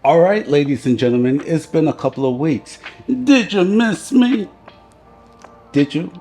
All right, ladies and gentlemen, it's been a couple of weeks. Did you miss me? Did you?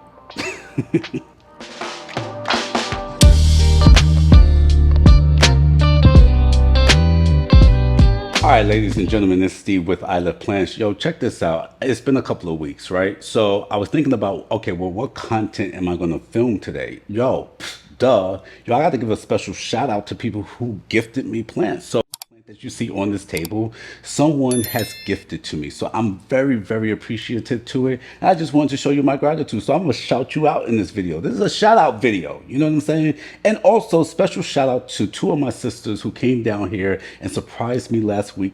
All right, ladies and gentlemen, it's Steve with I Love Plants. Yo, check this out. It's been a couple of weeks, right? So I was thinking about, okay, well, what content am I going to film today? Yo, duh. Yo, I got to give a special shout out to people who gifted me plants. So that you see on this table, someone has gifted to me. So I'm very, very appreciative to it. And I just wanted to show you my gratitude. So I'm gonna shout you out in this video. This is a shout out video. You know what I'm saying? And also special shout out to two of my sisters who came down here and surprised me last week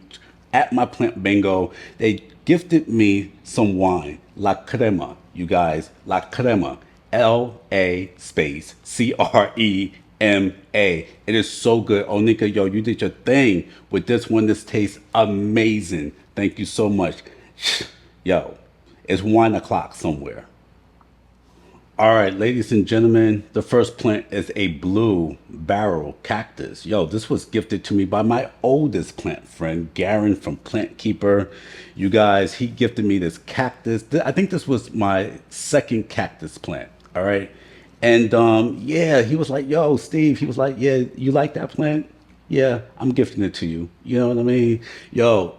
at my plant bingo. They gifted me some wine, La Crema, you guys, La Crema. LA space CREMA. It is so good. Onika, yo, you did your thing with this one. This tastes amazing. Thank you so much. Yo, it's 1 o'clock somewhere. All right, ladies and gentlemen, the first plant is a blue barrel cactus. Yo, this was gifted to me by my oldest plant friend, Garen from Plant Keeper. You guys, he gifted me this cactus. I think this was my second cactus plant. All right. And yeah, he was like, yo, Steve, he was like, yeah, you like that plant? Yeah, I'm gifting it to you. You know what I mean? Yo,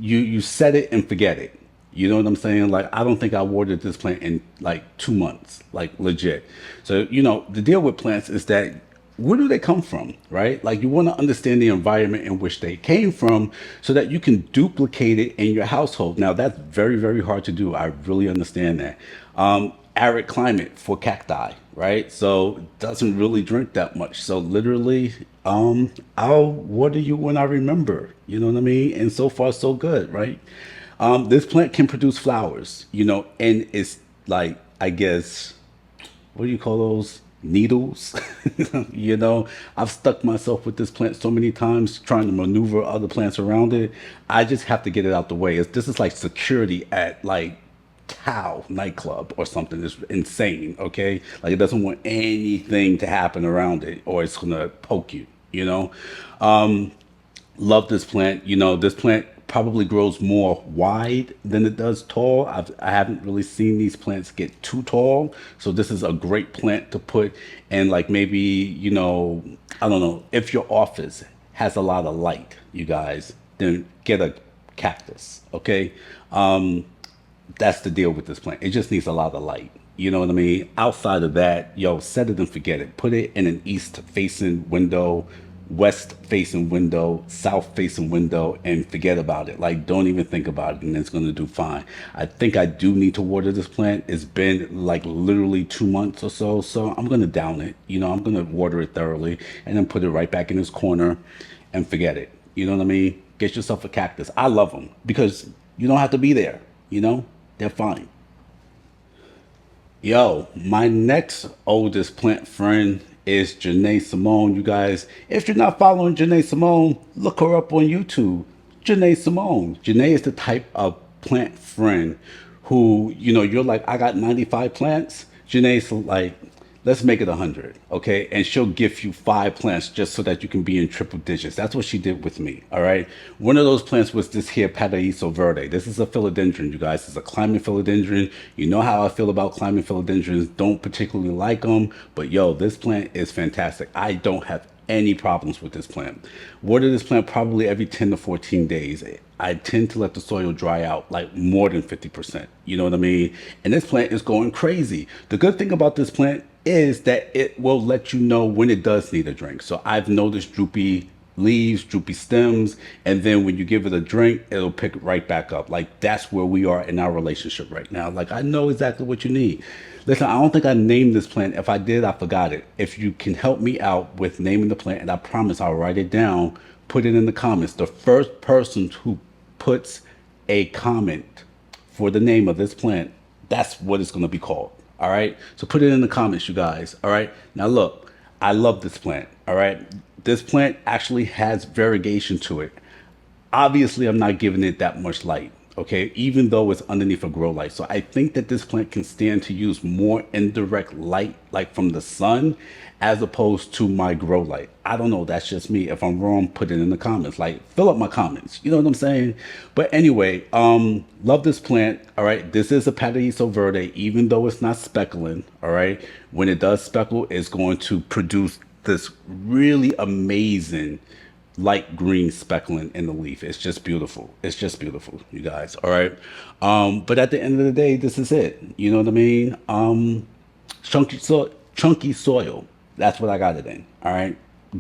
you set it and forget it. You know what I'm saying? Like, I don't think I watered this plant in like 2 months, like legit. So, the deal with plants is that where do they come from, right? Like, you want to understand the environment in which they came from so that you can duplicate it in your household. Now, that's very, very hard to do. I really understand that. Arid climate for cacti, right? So it doesn't really drink that much. So literally, I'll water you when I remember. You know what I mean? And so far, so good, right? This plant can produce flowers, and it's like, I guess, what do you call those? Needles. I've stuck myself with this plant so many times trying to maneuver other plants around it. I just have to get it out the way. This is like security at like Tao nightclub or something. It's insane. Okay, like it doesn't want anything to happen around it, or it's gonna poke you. Love this plant. This plant probably grows more wide than it does tall. I haven't really seen these plants get too tall. So this is a great plant to put in, like, maybe, I don't know, if your office has a lot of light, you guys, then get a cactus. Okay. That's the deal with this plant. It just needs a lot of light. You know what I mean? Outside of that, yo, set it and forget it. Put it in an east facing window, west facing window, south facing window, and forget about it. Like, don't even think about it, and it's going to do fine. I think I do need to water this plant. It's been like literally 2 months or so. So I'm going to down it. I'm going to water it thoroughly and then put it right back in its corner and forget it. You know what I mean? Get yourself a cactus. I love them because you don't have to be there. They're fine. Yo, my next oldest plant friend is Janae Simone. You guys, if you're not following Janae Simone, look her up on YouTube. Janae Simone. Janae is the type of plant friend who, you're like, I got 95 plants. Janae's like, let's make it 100, okay? And she'll give you 5 plants just so that you can be in triple digits. That's what she did with me, all right? One of those plants was this here paraiso verde. This is a philodendron, you guys. It's a climbing philodendron. You know how I feel about climbing philodendrons. Don't particularly like them, but yo, this plant is fantastic. I don't have any problems with this plant. Water this plant probably every 10 to 14 days. I tend to let the soil dry out like more than 50%. You know what I mean? And this plant is going crazy. The good thing about this plant is that it will let you know when it does need a drink. So I've noticed droopy leaves, droopy stems, and then when you give it a drink, it'll pick right back up. Like, that's where we are in our relationship right now. Like, I know exactly what you need. Listen, I don't think I named this plant. If I did, I forgot it. If you can help me out with naming the plant, and I promise I'll write it down, put it in the comments. The first person who puts a comment for the name of this plant, that's what it's going to be called. All right. So put it in the comments, you guys. All right. Now, look, I love this plant. All right. This plant actually has variegation to it. Obviously, I'm not giving it that much light. okay, even though it's underneath a grow light. So I think that this plant can stand to use more indirect light, like from the sun, as opposed to my grow light. I don't know. That's just me. If I'm wrong, put it in the comments. Like, fill up my comments. You know what I'm saying? But anyway, love this plant. All right, this is a paraiso verde, even though it's not speckling. All right, when it does speckle, it's going to produce this really amazing light green speckling in the leaf. It's just beautiful. It's just beautiful, you guys. All right. But at the end of the day, this is it. You know what I mean? Chunky soil. That's what I got it in. All right.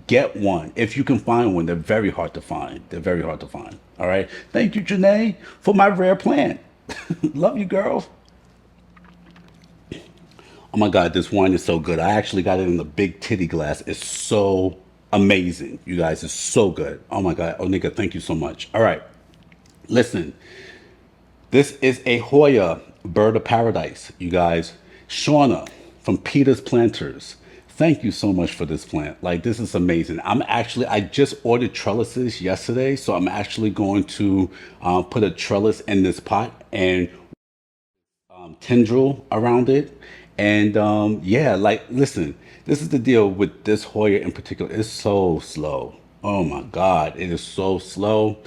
Get one if you can find one. They're very hard to find. They're very hard to find. All right. Thank you, Janae, for my rare plant. Love you, girl. Oh my God, this wine is so good. I actually got it in the big titty glass. It's so amazing, you guys. It's so good. Oh my God. Onika, thank you so much. All right. Listen, this is a Hoya bird of paradise, you guys. Shauna from Peter's Planters. Thank you so much for this plant. Like, this is amazing. I just ordered trellises yesterday. So I'm actually going to put a trellis in this pot and tendril around it. And yeah, like, listen, this is the deal with this Hoya in particular. It's so slow. Oh my God, it is so slow.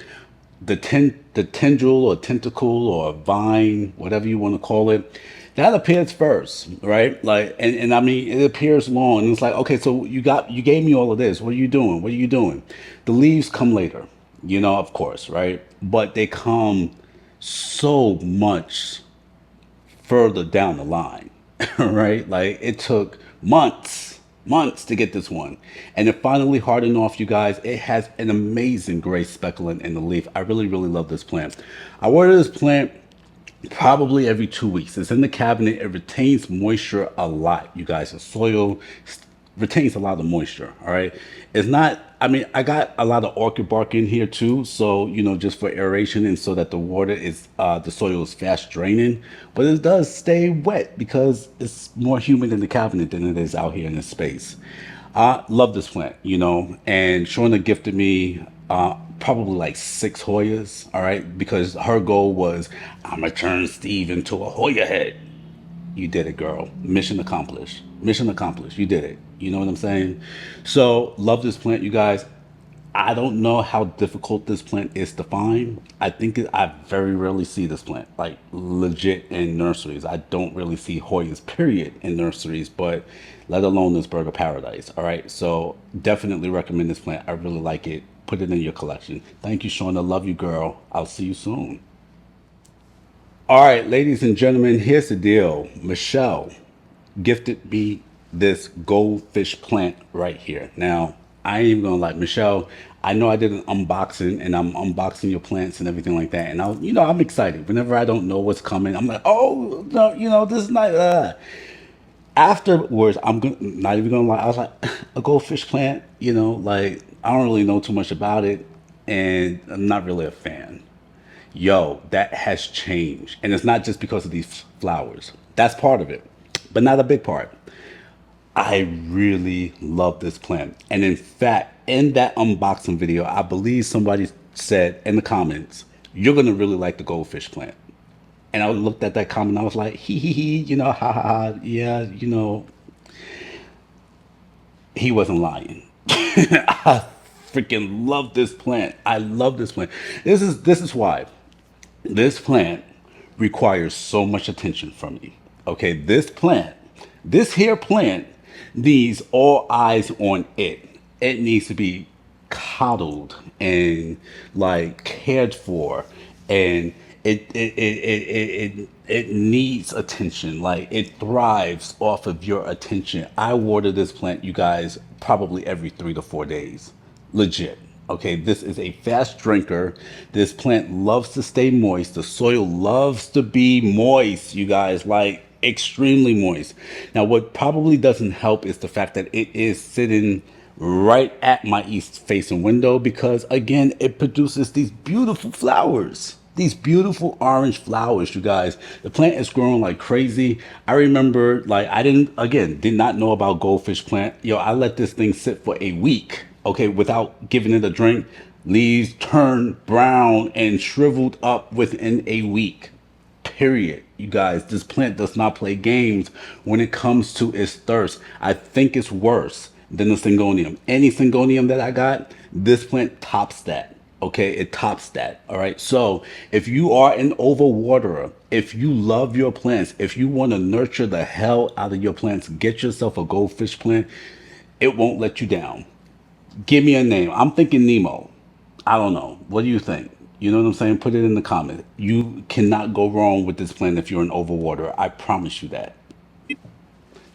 The tendril or tentacle or vine, whatever you want to call it, that appears first, right? Like, and I mean, it appears long. And it's like, okay, so you gave me all of this. What are you doing? What are you doing? The leaves come later, of course, right? But they come so much further down the line, right? Like, it took months to get this one. And it finally hardened off, you guys. It has an amazing gray speckling in the leaf. I really, really love this plant. I water this plant probably every 2 weeks. It's in the cabinet. It retains moisture a lot, you guys. The soil retains a lot of moisture. All right. It's not, I mean, I got a lot of orchid bark in here too. So, just for aeration and so that the water is, the soil is fast draining, but it does stay wet because it's more humid in the cabinet than it is out here in the space. I love this plant, and Shauna gifted me probably like 6 Hoyas, all right, because her goal was, I'm gonna turn Steve into a Hoya head. You did it, girl. Mission accomplished. Mission accomplished. You did it. You know what I'm saying? So, love this plant, you guys. I don't know how difficult this plant is to find. I very rarely see this plant, like legit in nurseries. I don't really see Hoyas, period, in nurseries, but let alone this Burger Paradise. All right. So, definitely recommend this plant. I really like it. Put it in your collection. Thank you, Shauna. Love you, girl. I'll see you soon. All right, ladies and gentlemen, here's the deal. Michelle gifted me this goldfish plant right here. Now, I ain't even gonna lie, Michelle, I know I did an unboxing and I'm unboxing your plants and everything like that. And I'm excited. Whenever I don't know what's coming, I'm like, oh, no, this is not, afterwards, not even gonna lie, I was like, a goldfish plant, like, I don't really know too much about it and I'm not really a fan. Yo, that has changed. And it's not just because of these flowers. That's part of it, but not a big part. I really love this plant. And in fact, in that unboxing video, I believe somebody said in the comments, you're going to really like the goldfish plant. And I looked at that comment, I was like, hee hee hee, ha ha ha, yeah, he wasn't lying. I freaking love this plant. I love this plant. This is why. This plant requires so much attention from me. Okay, this here plant needs all eyes on it. It needs to be coddled and like cared for, and it needs attention. Like, it thrives off of your attention. I water this plant, you guys, probably every 3 to 4 days. Legit. Okay, this is a fast drinker. This plant loves to stay moist. The soil loves to be moist, you guys, like extremely moist. Now, what probably doesn't help is the fact that it is sitting right at my east facing window because, again, it produces these beautiful flowers. These beautiful orange flowers, you guys. The plant is growing like crazy. I remember, like, did not know about goldfish plant. Yo, I let this thing sit for a week, okay, without giving it a drink. Leaves turned brown and shriveled up within a week. Period. You guys, this plant does not play games when it comes to its thirst. I think it's worse than the syngonium. Any syngonium that I got, this plant tops that. Okay, it tops that. All right. So if you are an overwaterer, if you love your plants, if you want to nurture the hell out of your plants, get yourself a goldfish plant. It won't let you down. Give me a name. I'm thinking Nemo. I don't know. What do you think? You know what I'm saying? Put it in the comment. You cannot go wrong with this plant if you're an overwaterer. I promise you that.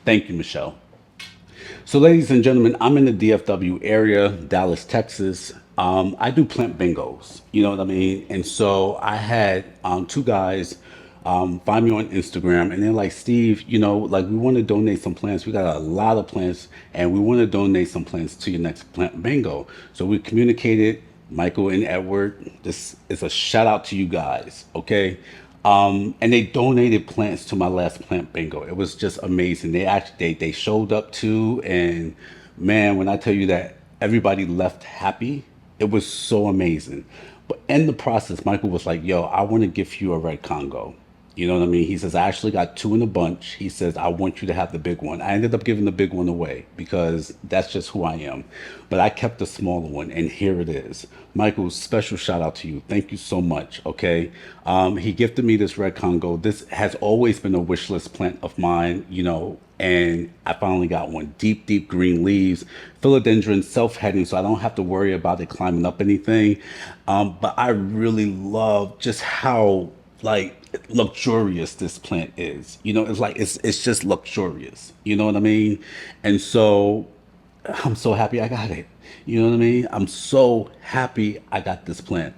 Thank you, Michelle. So, ladies and gentlemen, I'm in the DFW area, Dallas, Texas. I do plant bingos, you know what I mean? And so I had two guys find me on Instagram, and they're like, Steve, you know, like we want to donate some plants. We got a lot of plants, and we want to donate some plants to your next plant bingo. So we communicated, Michael and Edward. This is a shout out to you guys, okay? And they donated plants to my last plant bingo. It was just amazing. They actually they showed up too, and man, when I tell you that everybody left happy, it was so amazing. But in the process, Michael was like, "Yo, I want to give you a red Congo." You know what I mean? He says, I actually got two in a bunch. He says, I want you to have the big one. I ended up giving the big one away because that's just who I am. But I kept the smaller one, and here it is. Michael, special shout out to you. Thank you so much. Okay. He gifted me this red Congo. This has always been a wish list plant of mine, you know, and I finally got one. Deep, deep green leaves, philodendron, self-heading, so I don't have to worry about it climbing up anything. But I really love just how like luxurious this plant is. You know, it's like it's just luxurious. You know what I mean? And so I'm so happy I got it. You know what I mean? I'm so happy I got this plant.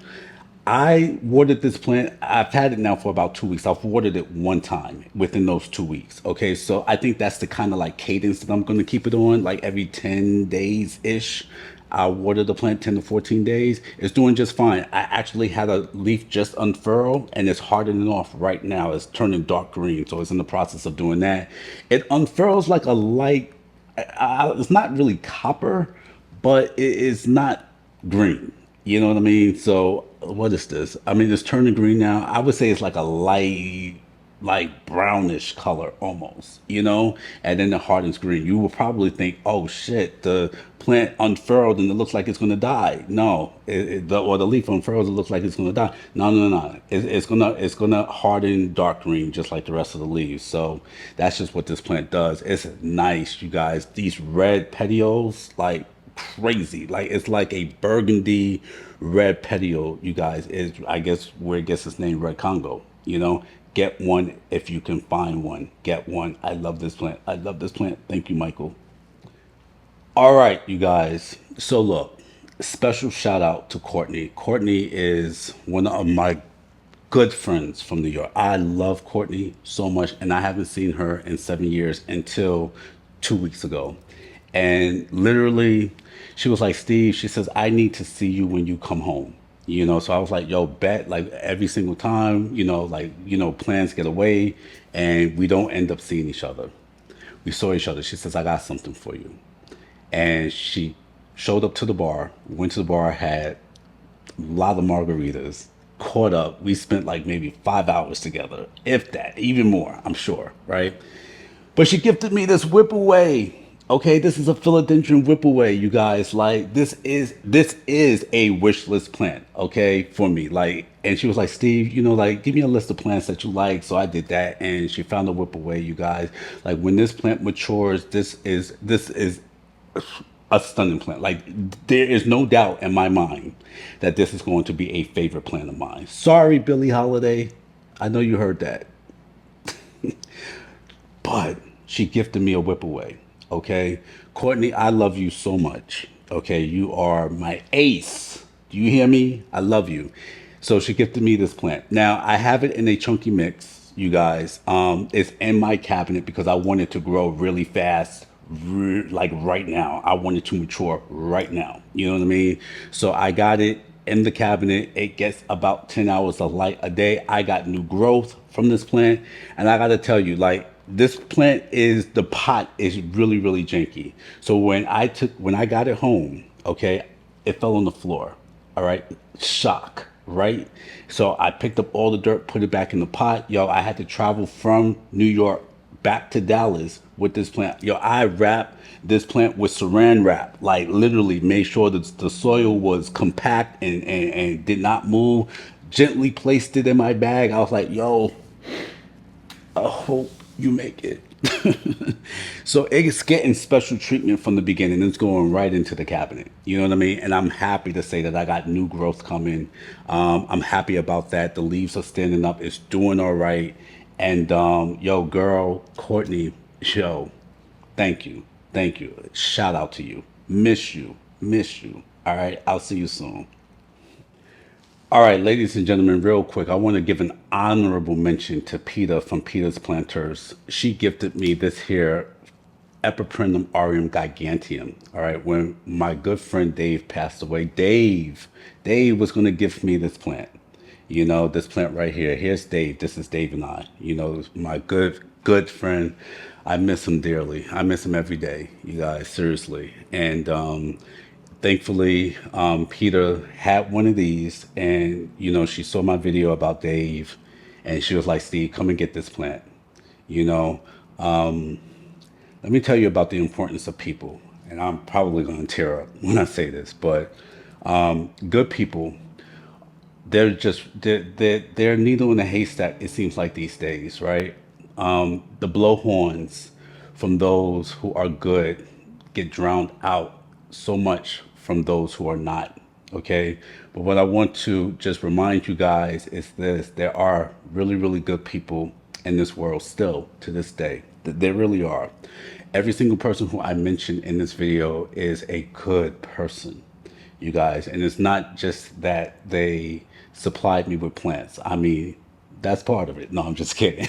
I watered this plant. I've had it now for about 2 weeks. I've watered it one time within those 2 weeks. Okay, so I think that's the kind of like cadence that I'm going to keep it on, like every 10 days ish. I watered the plant 10 to 14 days. It's doing just fine. I actually had a leaf just unfurl and it's hardening off right now. It's turning dark green, so it's in the process of doing that. It unfurls like a light, it's not really copper, but it is not green. You know what I mean? So what is this? I mean, it's turning green now. I would say it's like a light, like brownish color almost, you know? And then the hardens green. You will probably think, oh shit, the plant unfurled and it looks like it's going to die. No, or the leaf unfurls, it looks like it's going to die. No, no, no. It's gonna harden dark green just like the rest of the leaves. So that's just what this plant does. It's nice, you guys. These red petioles, like crazy. Like it's like a burgundy red petiole, you guys, is I guess where it gets its name, red Congo. You know, get one if you can find one. Get one. I love this plant. I love this plant. Thank you, Michael. All right, you guys. So look, special shout out to Courtney. Courtney is one of my good friends from New York. I love Courtney so much, and I haven't seen her in 7 years until 2 weeks ago. And literally, she was like, Steve, she says, I need to see you when you come home. You know, so I was like, yo, bet, like every single time, you know, like, you know, plans get away and we don't end up seeing each other. We saw each other. She says, I got something for you. And she showed up to the bar, went to the bar, had a lot of margaritas, caught up. We spent like maybe 5 hours together, if that, even more, I'm sure, right? But she gifted me this whipple away. Okay, this is a philodendron whipple away, you guys. Like this is a wish list plant, okay, for me. Like, and she was like, Steve, you know, like give me a list of plants that you like. So I did that, and she found a whipple away, you guys. Like when this plant matures, this is a stunning plant. Like there is no doubt in my mind that this is going to be a favorite plant of mine. Sorry, Billie Holiday. I know you heard that. But she gifted me a whip away. Okay. Courtney, I love you so much. Okay. You are my ace. Do you hear me? I love you. So she gifted me this plant. Now I have it in a chunky mix, you guys. It's in my cabinet because I want it to grow really fast. Like right now, I want it to mature right now. You know what I mean? So I got it in the cabinet. It gets about 10 hours of light a day. I got new growth from this plant. And I got to tell you, like, this plant is the pot is really, really janky. So when I got it home, okay, it fell on the floor. All right. Shock. Right. So I picked up all the dirt, put it back in the pot. Yo, I had to travel from New York back to Dallas with this plant. Yo, I wrapped this plant with saran wrap, like literally made sure that the soil was compact and did not move. Gently placed it in my bag. I was like, yo, I hope you make it. So it's getting special treatment from the beginning. It's going right into the cabinet. You know what I mean? And I'm happy to say that I got new growth coming. I'm happy about that. The leaves are standing up. It's doing all right. And yo, girl, Courtney, yo, thank you. Thank you. Shout out to you. Miss you. Miss you. All right. I'll see you soon. All right, ladies and gentlemen, real quick, I want to give an honorable mention to Peter from Peter's Planters. She gifted me this here Epipremnum aureum giganteum. All right, when my good friend Dave passed away, Dave was going to gift me this plant. You know, this plant right here. Here's Dave. This is Dave and I. You know, my good friend. I miss him dearly. I miss him every day, you guys, seriously. And thankfully, Peter had one of these, and you know, she saw my video about Dave, and she was like, "Steve, come and get this plant." You know, let me tell you about the importance of people, and I'm probably going to tear up when I say this, but good people, they're a needle in a haystack. It seems like these days, right? The blowhorns from those who are good get drowned out so much from those who are not. Okay, but what I want to just remind you guys is this: there are really good people in this world still to this day. There really are. Every single person who I mentioned in this video is a good person, you guys. And it's not just that they supplied me with plants. I mean, that's part of it. No, I'm just kidding.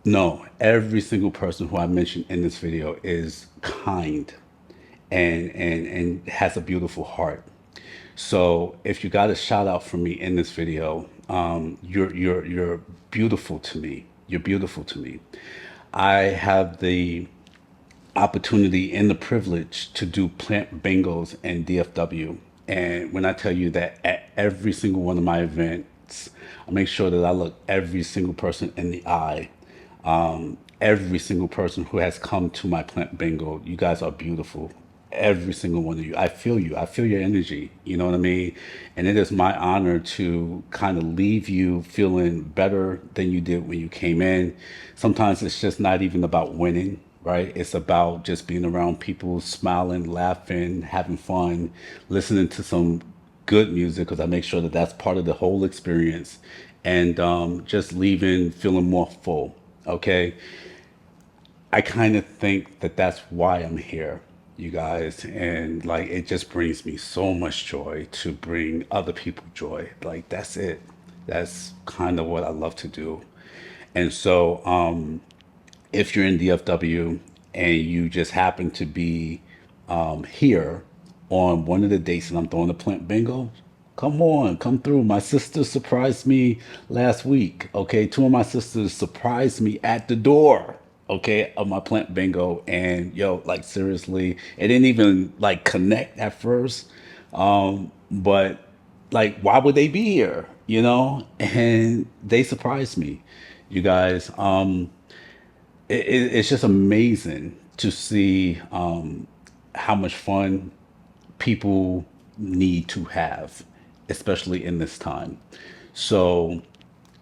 No, every single person who I mentioned in this video is kind and has a beautiful heart. So if you got a shout out from me in this video, you're beautiful to me. You're beautiful to me. I have the opportunity and the privilege to do plant bingos in DFW. And when I tell you that at every single one of my events, I make sure that I look every single person in the eye. Every single person who has come to my plant bingo, you guys are beautiful. Every single one of you. I feel you. I feel your energy. You know what I mean? And it is my honor to kind of leave you feeling better than you did when you came in. Sometimes it's just not even about winning, right? It's about just being around people, smiling, laughing, having fun, listening to some good music, because I make sure that that's part of the whole experience, and just leaving feeling more full. Okay. I kind of think that that's why I'm here, you guys. And like, it just brings me so much joy to bring other people joy. Like, that's it. That's kind of what I love to do. And so, if you're in DFW and you just happen to be here on one of the dates and I'm throwing a plant bingo, come on, come through. My sister surprised me last week. Okay, two of my sisters surprised me at the door. Okay, of my plant bingo, and yo, like seriously, it didn't even like connect at first, but like, why would they be here? You know, and they surprised me, you guys. It's just amazing to see how much fun people need to have, especially in this time. So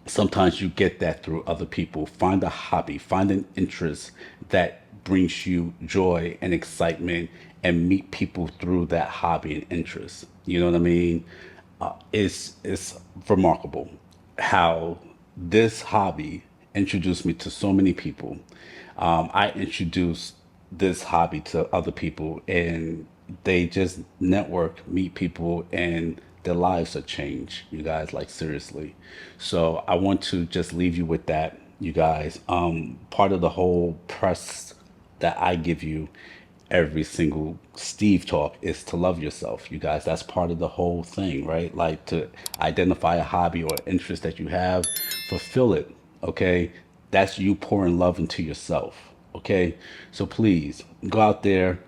sometimes you get that through other people. Find a hobby, find an interest that brings you joy and excitement, and meet people through that hobby and interest. You know what I mean? It's remarkable how this hobby introduced me to so many people. I introduced this hobby to other people, and they just network, meet people, and their lives are changed. You guys, like seriously. So I want to just leave you with that, you guys. Part of the whole press that I give you every single Steve talk is to love yourself, you guys. That's part of the whole thing, right? Like, to identify a hobby or interest that you have, fulfill it, okay? That's you pouring love into yourself, okay? So please go out there,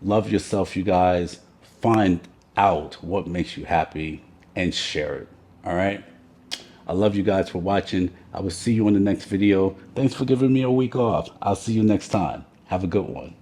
love yourself, you guys. Find out what makes you happy and share it. All right. I love you guys for watching. I will see you in the next video. Thanks for giving me a week off. I'll see you next time. Have a good one.